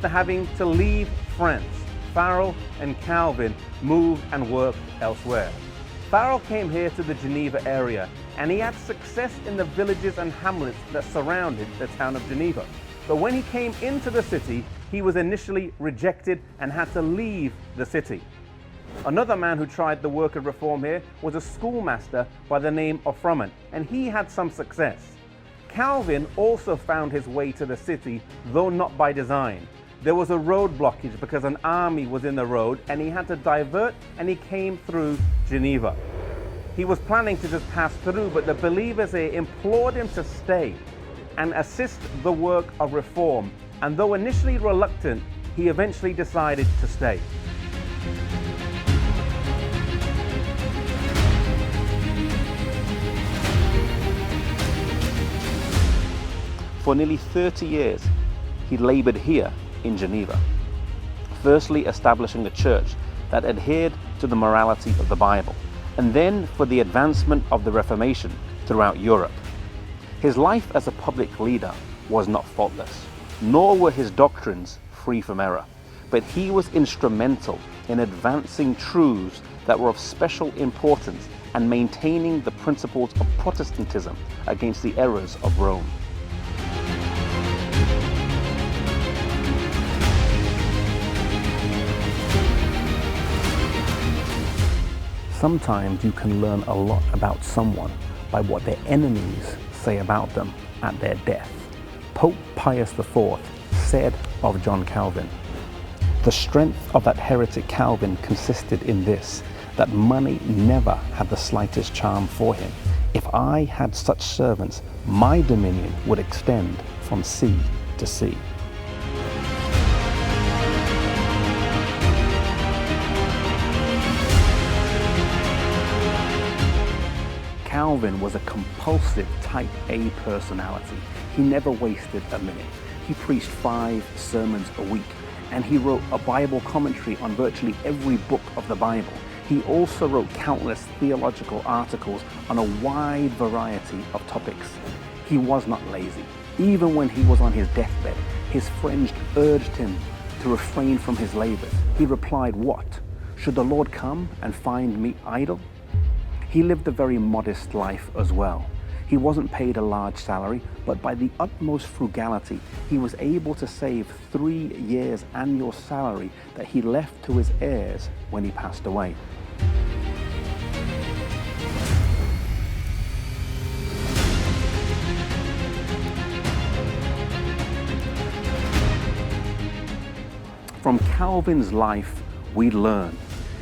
after having to leave France, Farel and Kalvin moved and worked elsewhere. Farel came here to the Geneva area, and he had success in the villages and hamlets that surrounded the town of Geneva. But when he came into the city, he was initially rejected and had to leave the city. Another man who tried the work of reform here was a schoolmaster by the name of Fromman, and he had some success. Kalvin also found his way to the city, though not by design. There was a road blockage because an army was in the road, and he had to divert, and he came through Geneva. He was planning to just pass through, but the believers here implored him to stay and assist the work of reform. And though initially reluctant, he eventually decided to stay. For nearly 30 years, he labored here in Geneva, firstly establishing a church that adhered to the morality of the Bible, and then for the advancement of the Reformation throughout Europe. His life as a public leader was not faultless, nor were his doctrines free from error, but he was instrumental in advancing truths that were of special importance and maintaining the principles of Protestantism against the errors of Rome. Sometimes you can learn a lot about someone by what their enemies say about them at their death. Pope Pius IV said of John Calvin, "The strength of that heretic Calvin consisted in this, that money never had the slightest charm for him. If I had such servants, my dominion would extend from sea to sea." Calvin was a compulsive type A personality. He never wasted a minute. He preached 5 sermons a week, and he wrote a Bible commentary on virtually every book of the Bible. He also wrote countless theological articles on a wide variety of topics. He was not lazy. Even when he was on his deathbed, his friends urged him to refrain from his labors. He replied, "What? Should the Lord come and find me idle?" He lived a very modest life as well. He wasn't paid a large salary, but by the utmost frugality, he was able to save 3 years' annual salary that he left to his heirs when he passed away. From Calvin's life, we learn.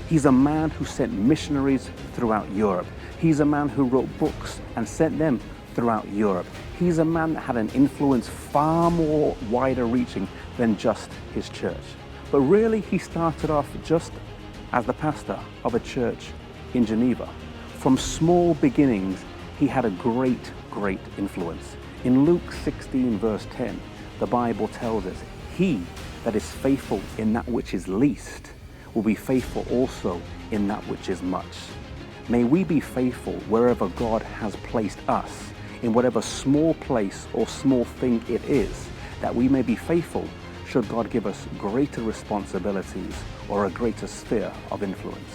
He's a man who sent missionaries throughout Europe. He's a man who wrote books and sent them throughout Europe. He's a man that had an influence far more wider reaching than just his church. But really, he started off just as the pastor of a church in Geneva. From small beginnings, he had a great influence. In Luke 16 verse 10, the Bible tells us, "He that is faithful in that which is least will be faithful also in that which is much." May we be faithful wherever God has placed us, in whatever small place or small thing it is, that we may be faithful should God give us greater responsibilities or a greater sphere of influence.